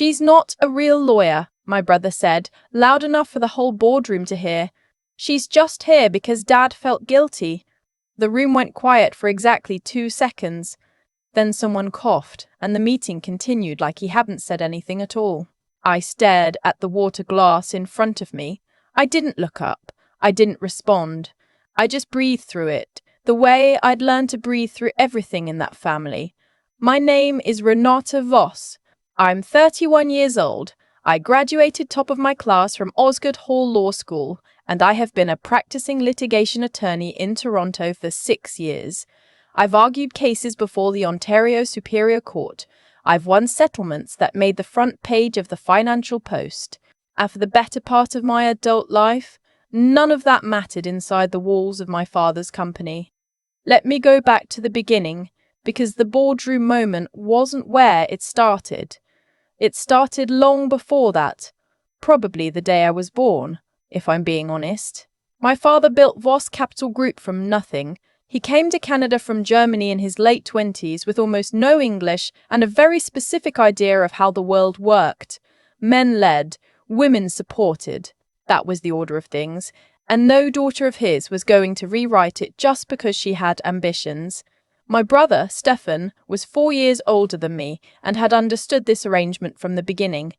"She's not a real lawyer," my brother said, loud enough for the whole boardroom to hear. "She's just here because Dad felt guilty." The room went quiet for exactly 2 seconds. Then someone coughed, and the meeting continued like he hadn't said anything at all. I stared at the water glass in front of me. I didn't look up. I didn't respond. I just breathed through it, the way I'd learned to breathe through everything in that family. "My name is Renata Voss. I'm 31 years old. I graduated top of my class from Osgoode Hall Law School, and I have been a practicing litigation attorney in Toronto for 6 years. I've argued cases before the Ontario Superior Court. I've won settlements that made the front page of the Financial Post. And for the better part of my adult life, none of that mattered inside the walls of my father's company. Let me go back to the beginning, because the boardroom moment wasn't where it started. It started long before that, probably the day I was born, if I'm being honest. My father built Voss Capital Group from nothing. He came to Canada from Germany in his late 20s with almost no English and a very specific idea of how the world worked. Men led, women supported. That was the order of things, and no daughter of his was going to rewrite it just because she had ambitions. My brother, Stefan, was 4 years older than me and had understood this arrangement from the beginning.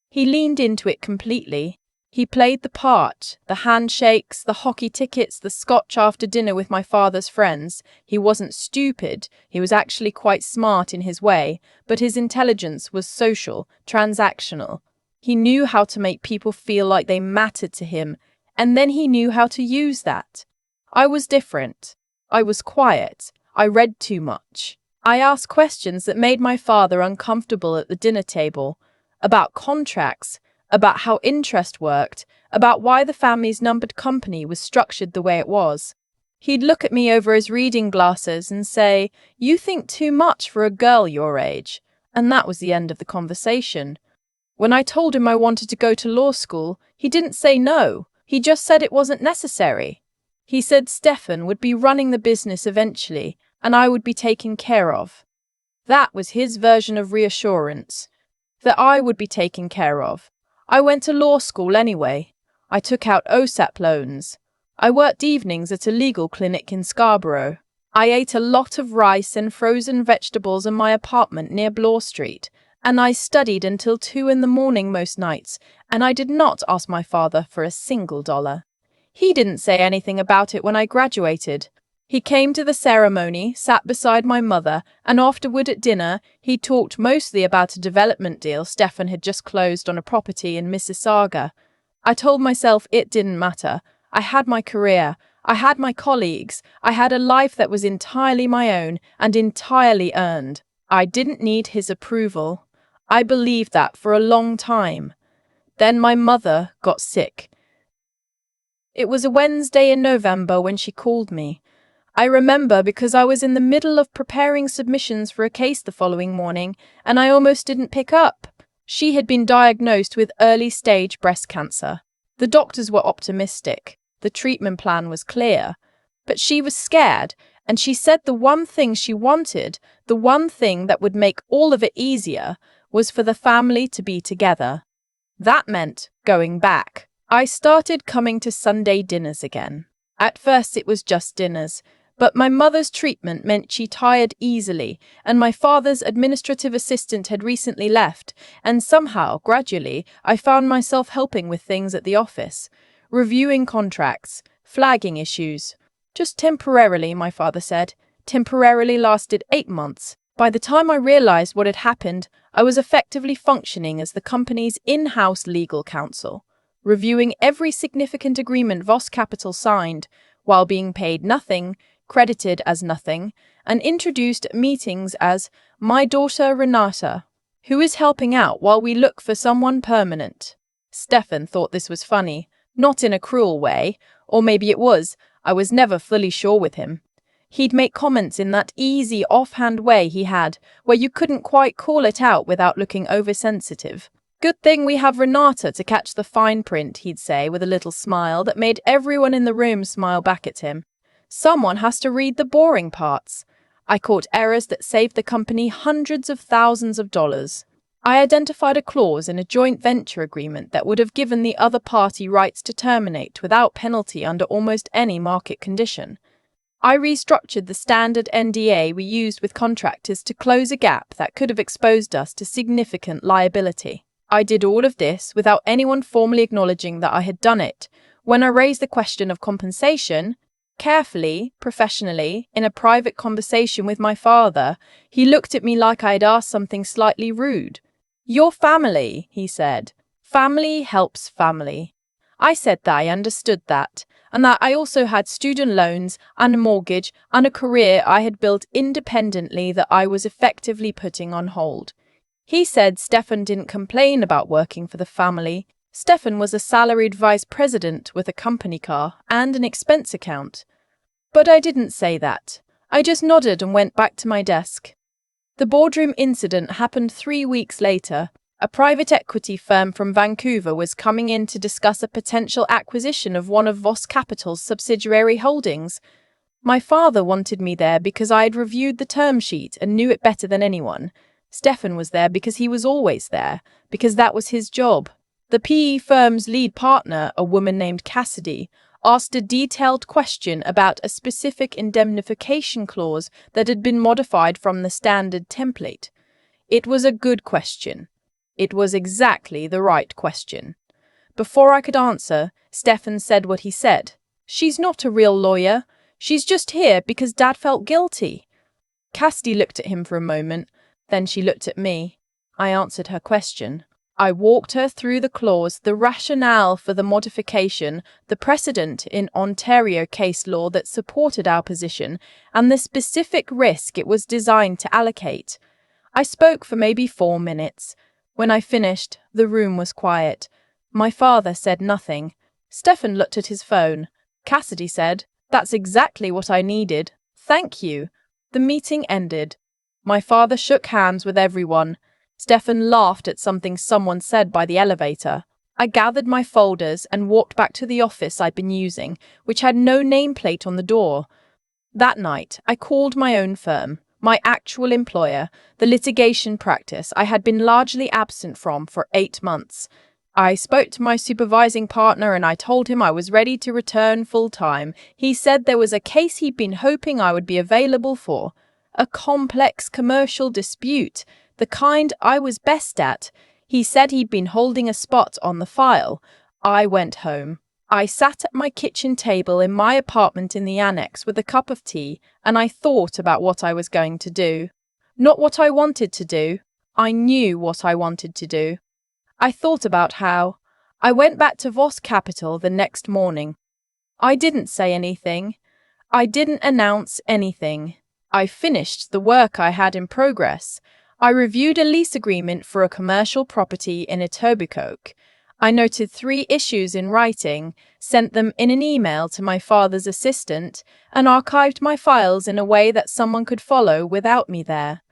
He leaned into it completely. He played the part, the handshakes, the hockey tickets, the scotch after dinner with my father's friends. He wasn't stupid, he was actually quite smart in his way, but his intelligence was social, transactional. He knew how to make people feel like they mattered to him, and then he knew how to use that. I was different. I was quiet. I read too much. I asked questions that made my father uncomfortable at the dinner table, about contracts, about how interest worked, about why the family's numbered company was structured the way it was. He'd look at me over his reading glasses and say, "You think too much for a girl your age." And that was the end of the conversation. When I told him I wanted to go to law school, he didn't say no. He just said it wasn't necessary. He said Stefan would be running the business eventually, and I would be taken care of. That was his version of reassurance, that I would be taken care of. I went to law school anyway. I took out OSAP loans. I worked evenings at a legal clinic in Scarborough. I ate a lot of rice and frozen vegetables in my apartment near Bloor Street, and I studied until 2 in the morning most nights, and I did not ask my father for a single dollar. He didn't say anything about it when I graduated. He came to the ceremony, sat beside my mother, and afterward at dinner, he talked mostly about a development deal Stefan had just closed on a property in Mississauga. I told myself it didn't matter. I had my career. I had my colleagues. I had a life that was entirely my own and entirely earned. I didn't need his approval. I believed that for a long time. Then my mother got sick. It was a Wednesday in November when she called me. I remember because I was in the middle of preparing submissions for a case the following morning, and I almost didn't pick up. She had been diagnosed with early-stage breast cancer. The doctors were optimistic. The treatment plan was clear. But she was scared, and she said the one thing she wanted, the one thing that would make all of it easier, was for the family to be together. That meant going back. I started coming to Sunday dinners again. At first it was just dinners, but my mother's treatment meant she tired easily, and my father's administrative assistant had recently left, and somehow, gradually, I found myself helping with things at the office, reviewing contracts, flagging issues. Just temporarily, my father said. Temporarily lasted 8 months. By the time I realized what had happened, I was effectively functioning as the company's in-house legal counsel, reviewing every significant agreement Voss Capital signed, while being paid nothing, credited as nothing, and introduced at meetings as my daughter Renata, who is helping out while we look for someone permanent. Stefan thought this was funny, not in a cruel way, or maybe it was. I was never fully sure with him. He'd make comments in that easy, offhand way he had, where you couldn't quite call it out without looking oversensitive. "Good thing we have Renata to catch the fine print," he'd say with a little smile that made everyone in the room smile back at him. "Someone has to read the boring parts." I caught errors that saved the company hundreds of thousands of dollars. I identified a clause in a joint venture agreement that would have given the other party rights to terminate without penalty under almost any market condition. I restructured the standard NDA we used with contractors to close a gap that could have exposed us to significant liability. I did all of this without anyone formally acknowledging that I had done it. When I raised the question of compensation, carefully, professionally, in a private conversation with my father, he looked at me like I had asked something slightly rude. "Your family," he said. "Family helps family." I said that I understood that, and that I also had student loans and a mortgage and a career I had built independently that I was effectively putting on hold. He said Stefan didn't complain about working for the family. Stefan was a salaried vice president with a company car and an expense account. But I didn't say that. I just nodded and went back to my desk. The boardroom incident happened 3 weeks later. A private equity firm from Vancouver was coming in to discuss a potential acquisition of one of Voss Capital's subsidiary holdings. My father wanted me there because I had reviewed the term sheet and knew it better than anyone. Stefan was there because he was always there, because that was his job. The PE firm's lead partner, a woman named Cassidy, asked a detailed question about a specific indemnification clause that had been modified from the standard template. It was a good question. It was exactly the right question. Before I could answer, Stefan said what he said. "She's not a real lawyer. She's just here because Dad felt guilty." Cassidy looked at him for a moment, then she looked at me. I answered her question. I walked her through the clause, the rationale for the modification, the precedent in Ontario case law that supported our position, and the specific risk it was designed to allocate. I spoke for maybe 4 minutes. When I finished, the room was quiet. My father said nothing. Stefan looked at his phone. Cassidy said, "That's exactly what I needed. Thank you." The meeting ended. My father shook hands with everyone. Stefan laughed at something someone said by the elevator. I gathered my folders and walked back to the office I'd been using, which had no nameplate on the door. That night, I called my own firm, my actual employer, the litigation practice I had been largely absent from for 8 months. I spoke to my supervising partner and I told him I was ready to return full-time. He said there was a case he'd been hoping I would be available for. A complex commercial dispute, the kind I was best at. He said he'd been holding a spot on the file. I went home. I sat at my kitchen table in my apartment in the annex with a cup of tea, and I thought about what I was going to do. Not what I wanted to do. I knew what I wanted to do. I thought about how. I went back to Voss Capital the next morning. I didn't say anything. I didn't announce anything. I finished the work I had in progress. I reviewed a lease agreement for a commercial property in Etobicoke. I noted 3 issues in writing, sent them in an email to my father's assistant, and archived my files in a way that someone could follow without me there.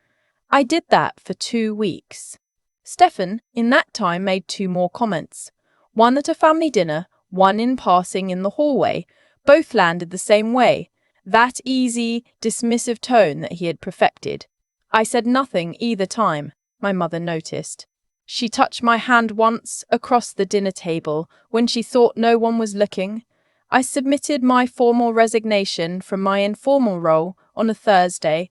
I did that for 2 weeks. Stefan, in that time, made 2 more comments. One at a family dinner, one in passing in the hallway. Both landed the same way, that easy, dismissive tone that he had perfected. I said nothing either time, my mother noticed. She touched my hand once across the dinner table when she thought no one was looking. I submitted my formal resignation from my informal role on a Thursday.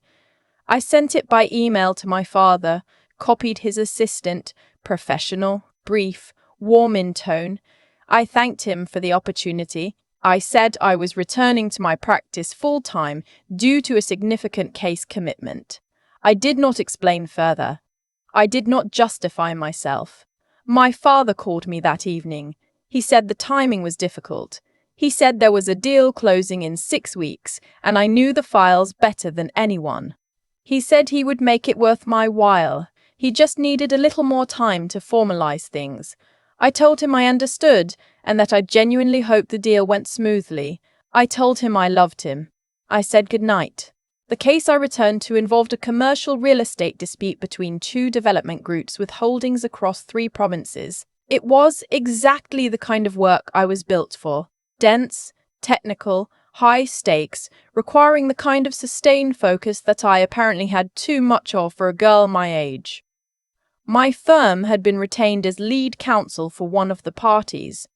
I sent it by email to my father, copied his assistant, professional, brief, warm in tone. I thanked him for the opportunity. I said I was returning to my practice full-time due to a significant case commitment. I did not explain further. I did not justify myself. My father called me that evening. He said the timing was difficult. He said there was a deal closing in 6 weeks, and I knew the files better than anyone. He said he would make it worth my while. He just needed a little more time to formalize things. I told him I understood, and that I genuinely hoped the deal went smoothly. I told him I loved him. I said goodnight. The case I returned to involved a commercial real estate dispute between 2 development groups with holdings across 3 provinces. It was exactly the kind of work I was built for. Dense, technical, high stakes, requiring the kind of sustained focus that I apparently had too much of for a girl my age. My firm had been retained as lead counsel for one of the parties.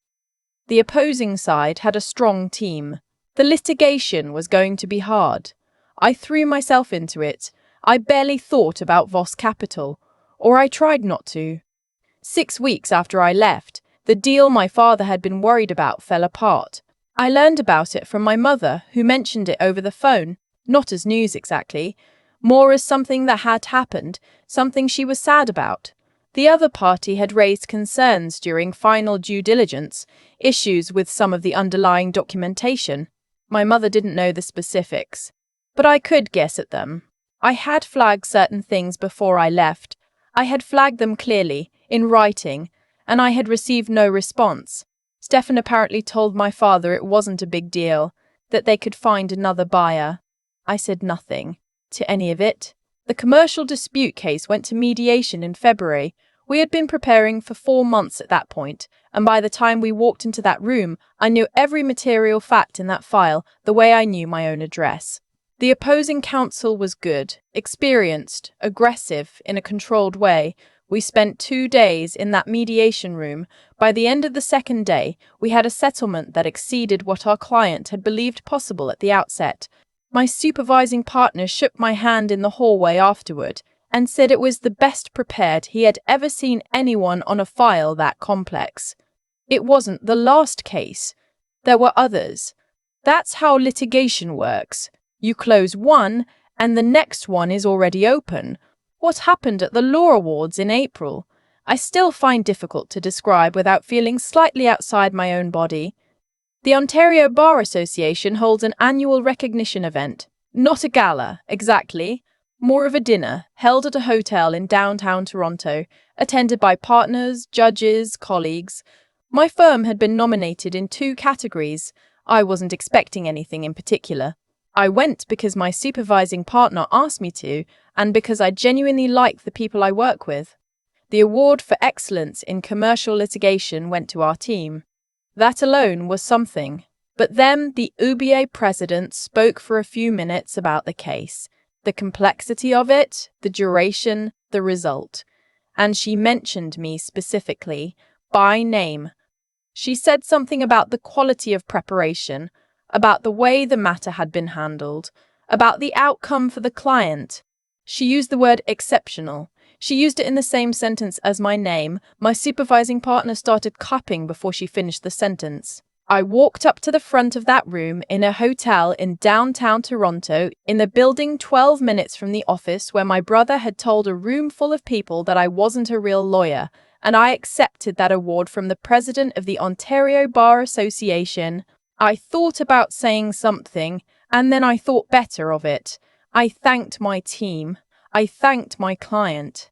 The opposing side had a strong team. The litigation was going to be hard. I threw myself into it. I barely thought about Voss Capital, or I tried not to. 6 weeks after I left, the deal my father had been worried about fell apart. I learned about it from my mother, who mentioned it over the phone, not as news exactly, more as something that had happened, something she was sad about. The other party had raised concerns during final due diligence, issues with some of the underlying documentation. My mother didn't know the specifics, but I could guess at them. I had flagged certain things before I left. I had flagged them clearly, in writing, and I had received no response. Stefan apparently told my father it wasn't a big deal, that they could find another buyer. I said nothing to any of it. The commercial dispute case went to mediation in February. We had been preparing for 4 months at that point, and by the time we walked into that room, I knew every material fact in that file the way I knew my own address. The opposing counsel was good, experienced, aggressive, in a controlled way. We spent 2 days in that mediation room. By the end of the second day, we had a settlement that exceeded what our client had believed possible at the outset. My supervising partner shook my hand in the hallway afterward and said it was the best prepared he had ever seen anyone on a file that complex. It wasn't the last case. There were others. That's how litigation works. You close one, and the next one is already open. What happened at the Law Awards in April? I still find difficult to describe without feeling slightly outside my own body. The Ontario Bar Association holds an annual recognition event. Not a gala, exactly. More of a dinner, held at a hotel in downtown Toronto, attended by partners, judges, colleagues. My firm had been nominated in 2 categories. I wasn't expecting anything in particular. I went because my supervising partner asked me to, and because I genuinely like the people I work with. The award for excellence in commercial litigation went to our team. That alone was something. But then the UBA president spoke for a few minutes about the case, the complexity of it, the duration, the result. And she mentioned me specifically, by name. She said something about the quality of preparation, about the way the matter had been handled, about the outcome for the client. She used the word exceptional. She used it in the same sentence as my name. My supervising partner started clapping before she finished the sentence. I walked up to the front of that room in a hotel in downtown Toronto, in the building 12 minutes from the office where my brother had told a room full of people that I wasn't a real lawyer, and I accepted that award from the president of the Ontario Bar Association. I thought about saying something, and then I thought better of it. I thanked my team. I thanked my client.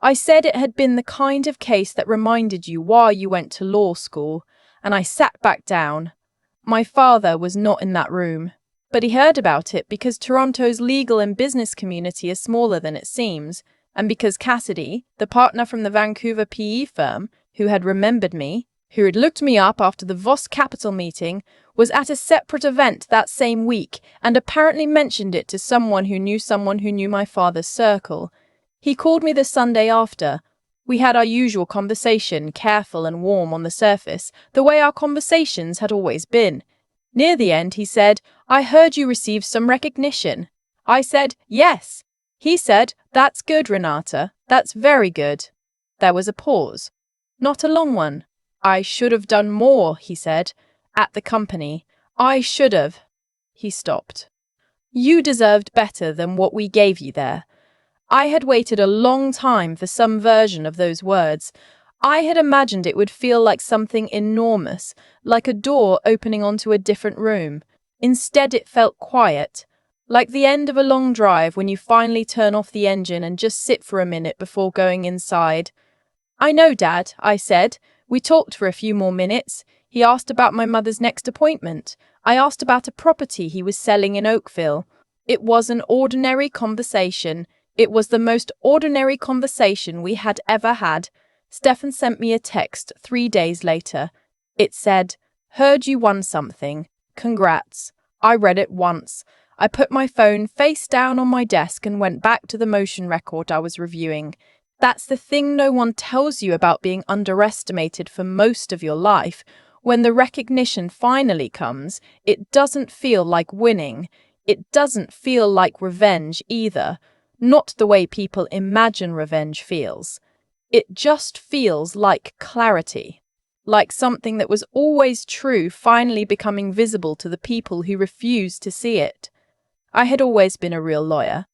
I said it had been the kind of case that reminded you why you went to law school, and I sat back down. My father was not in that room, but he heard about it because Toronto's legal and business community is smaller than it seems, and because Cassidy, the partner from the Vancouver PE firm, who had remembered me, who had looked me up after the Voss Capital meeting, was at a separate event that same week and apparently mentioned it to someone who knew my father's circle. He called me the Sunday after. We had our usual conversation, careful and warm on the surface, the way our conversations had always been. Near the end, he said, "I heard you received some recognition." I said, "Yes." He said, "That's good, Renata. That's very good." There was a pause. Not a long one. "I should have done more," he said, "at the company. I should have." He stopped. "You deserved better than what we gave you there." I had waited a long time for some version of those words. I had imagined it would feel like something enormous, like a door opening onto a different room. Instead, it felt quiet, like the end of a long drive when you finally turn off the engine and just sit for a minute before going inside. "I know, Dad," I said. We talked for a few more minutes. He asked about my mother's next appointment. I asked about a property he was selling in Oakville. It was an ordinary conversation. It was the most ordinary conversation we had ever had. Stefan sent me a text 3 days later. It said, "Heard you won something. Congrats." I read it once. I put my phone face down on my desk and went back to the motion record I was reviewing. That's the thing no one tells you about being underestimated for most of your life. When the recognition finally comes, it doesn't feel like winning. It doesn't feel like revenge either. Not the way people imagine revenge feels. It just feels like clarity. Like something that was always true finally becoming visible to the people who refused to see it. I had always been a real lawyer.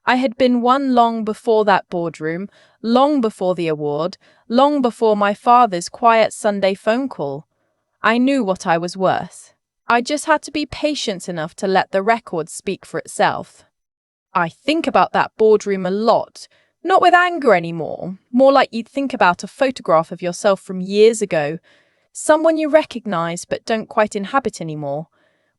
I had been one long before that boardroom, long before the award, long before my father's quiet Sunday phone call. I knew what I was worth. I just had to be patient enough to let the record speak for itself. I think about that boardroom a lot, not with anger anymore, more like you'd think about a photograph of yourself from years ago, someone you recognize but don't quite inhabit anymore.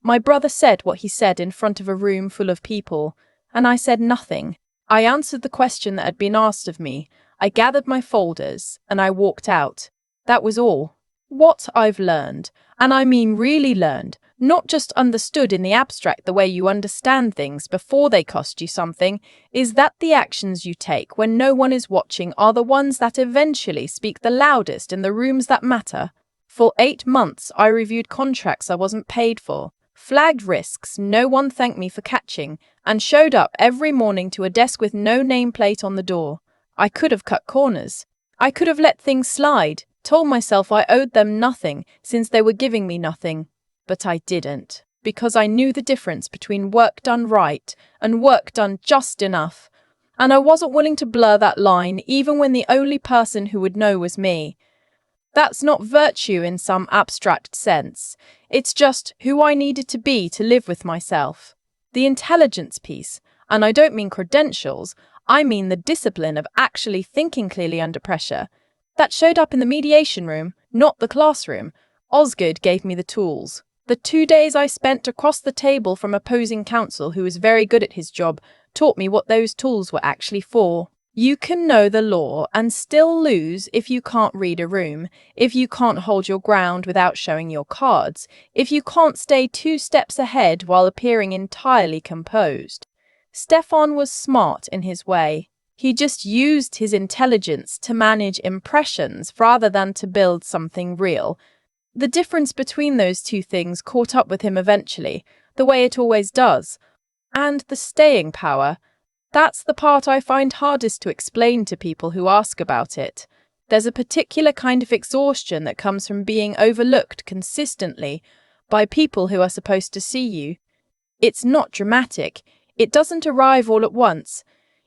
My brother said what he said in front of a room full of people, and I said nothing. I answered the question that had been asked of me. I gathered my folders, and I walked out. That was all. What I've learned, and I mean really learned, not just understood in the abstract the way you understand things before they cost you something, is that the actions you take when no one is watching are the ones that eventually speak the loudest in the rooms that matter. For 8 months, I reviewed contracts I wasn't paid for, flagged risks no one thanked me for catching, and showed up every morning to a desk with no nameplate on the door. I could have cut corners. I could have let things slide, told myself I owed them nothing since they were giving me nothing. But I didn't, because I knew the difference between work done right and work done just enough. And I wasn't willing to blur that line even when the only person who would know was me. That's not virtue in some abstract sense. It's just who I needed to be to live with myself. The intelligence piece, and I don't mean credentials, I mean the discipline of actually thinking clearly under pressure. That showed up in the mediation room, not the classroom. Osgoode gave me the tools. The 2 days I spent across the table from opposing counsel who was very good at his job taught me what those tools were actually for. You can know the law and still lose if you can't read a room, if you can't hold your ground without showing your cards, if you can't stay 2 steps ahead while appearing entirely composed. Stefan was smart in his way. He just used his intelligence to manage impressions rather than to build something real. The difference between those two things caught up with him eventually, the way it always does. And the staying power. That's the part I find hardest to explain to people who ask about it. There's a particular kind of exhaustion that comes from being overlooked consistently by people who are supposed to see you. It's not dramatic. It doesn't arrive all at once.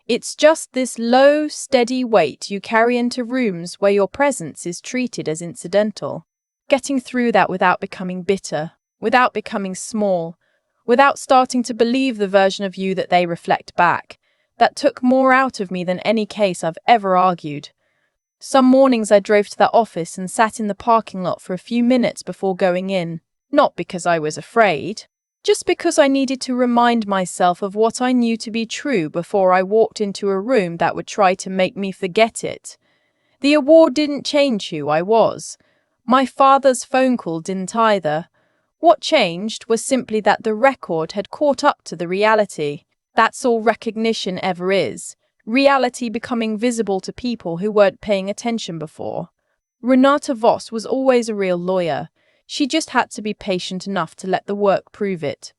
It's just this low, steady weight you carry into rooms where your presence is treated as incidental. Getting through that without becoming bitter, without becoming small, without starting to believe the version of you that they reflect back. That took more out of me than any case I've ever argued. Some mornings I drove to that office and sat in the parking lot for a few minutes before going in, not because I was afraid, just because I needed to remind myself of what I knew to be true before I walked into a room that would try to make me forget it. The award didn't change who I was. My father's phone call didn't either. What changed was simply that the record had caught up to the reality. That's all recognition ever is. Reality becoming visible to people who weren't paying attention before. Renata Voss was always a real lawyer. She just had to be patient enough to let the work prove it.